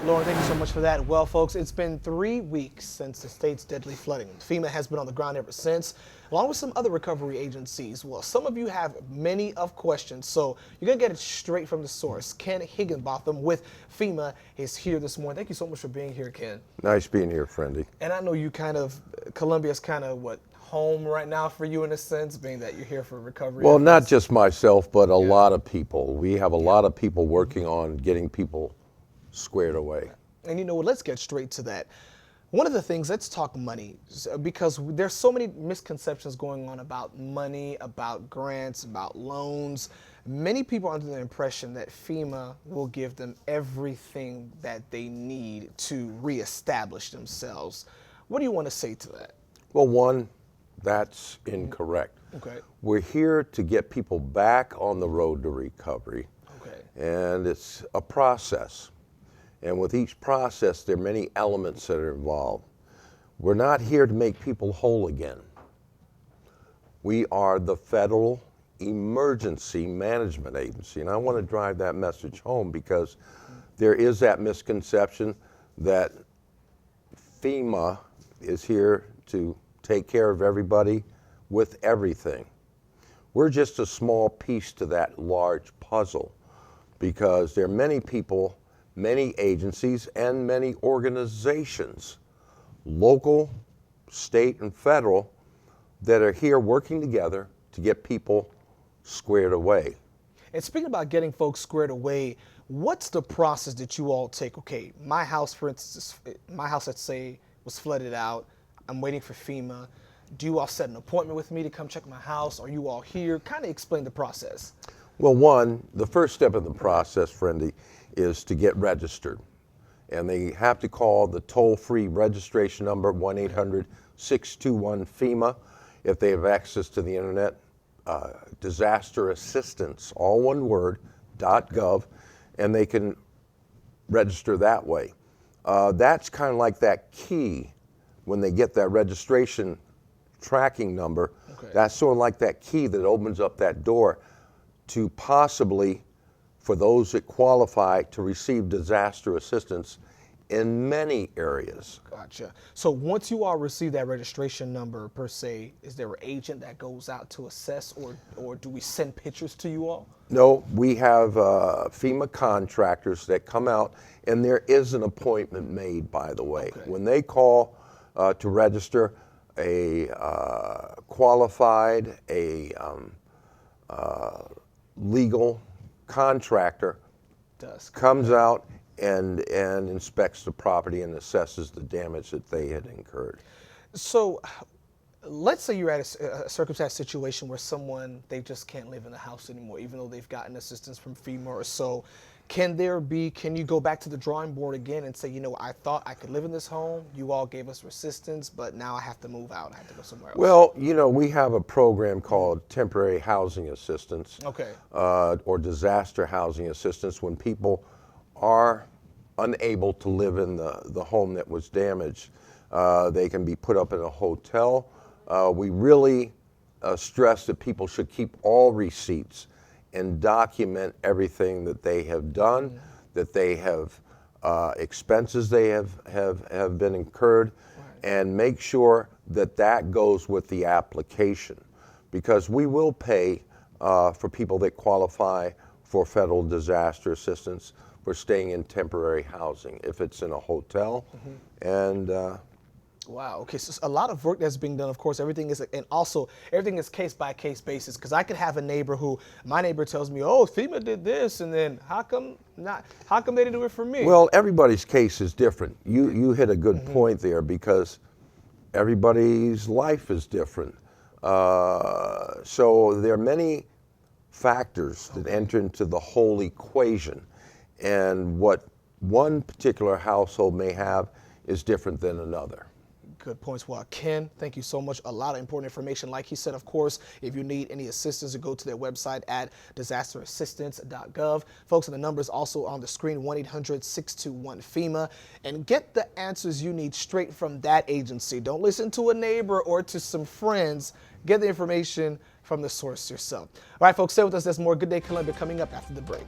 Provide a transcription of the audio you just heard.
Lauren, thank you so much for that. Well, folks, it's been 3 weeks since the state's deadly flooding. FEMA has been on the ground ever since, along with some other recovery agencies. Well, some of you have many of questions, so you're going to get it straight from the source. Ken Higginbotham with FEMA is here this morning. Thank you so much for being here, Ken. Nice being here, friendy. And I know you Columbia's home right now for you in a sense, being that you're here for recovery. Well, not just myself, but a lot of people. We have a lot of people working on getting people squared away. And you know what, let's get straight to that. One of the things, let's talk money, because there's so many misconceptions going on about money, about grants, about loans. Many people are under the impression that FEMA will give them everything that they need to reestablish themselves. What do you want to say to that? Well, one, that's incorrect. Okay. We're here to get people back on the road to recovery. Okay. And it's a process. And with each process, there are many elements that are involved. We're not here to make people whole again. We are the Federal Emergency Management Agency. And I want to drive that message home because there is that misconception that FEMA is here to take care of everybody with everything. We're just a small piece to that large puzzle because there are many people, many agencies, and many organizations, local, state, and federal, that are here working together to get people squared away. And speaking about getting folks squared away, what's the process that you all take? Okay, my house, for instance, let's say, was flooded out. I'm waiting for FEMA. Do you all set an appointment with me to come check my house? Are you all here? Kind of explain the process. Well, one, the first step in the process, friendy, is to get registered. And they have to call the toll-free registration number, 1-800-621-FEMA. If they have access to the internet, disaster assistance, all one word, .gov, and they can register that way. That's kind of like that key when they get that registration tracking number. Okay. That's sort of like that key that opens up that door to possibly, for those that qualify, to receive disaster assistance in many areas. Gotcha. So once you all receive that registration number per se, is there an agent that goes out to assess, or do we send pictures to you all? No, we have FEMA contractors that come out, and there is an appointment made, by the way. Okay. When they call to register, a qualified, legal contractor comes out and inspects the property and assesses the damage that they had incurred. So let's say you're at a circumstance situation where they just can't live in the house anymore, even though they've gotten assistance from FEMA or so. Can you go back to the drawing board again and say, you know, I thought I could live in this home, you all gave us assistance, but now I have to move out, I have to go somewhere else? Well, you know, we have a program called temporary housing assistance. Okay. Or disaster housing assistance when people are unable to live in the home that was damaged. They can be put up in a hotel. We really stress that people should keep all receipts and document everything that they have done, that they have expenses they have been incurred, and make sure that that goes with the application, because we will pay for people that qualify for federal disaster assistance for staying in temporary housing if it's in a hotel. And wow. Okay. So a lot of work that's being done. Of course, everything is case by case basis. Because I could have a neighbor my neighbor tells me, "Oh, FEMA did this," and then how come they didn't do it for me? Well, everybody's case is different. You hit a good point there, because everybody's life is different. So there are many factors that enter into the whole equation, and what one particular household may have is different than another. Good points. Well, Ken, thank you so much. A lot of important information. Like he said, of course, if you need any assistance, go to their website at disasterassistance.gov. Folks, and the number is also on the screen, 1-800-621-FEMA. And get the answers you need straight from that agency. Don't listen to a neighbor or to some friends. Get the information from the source yourself. All right, folks, stay with us. There's more Good Day Columbia coming up after the break.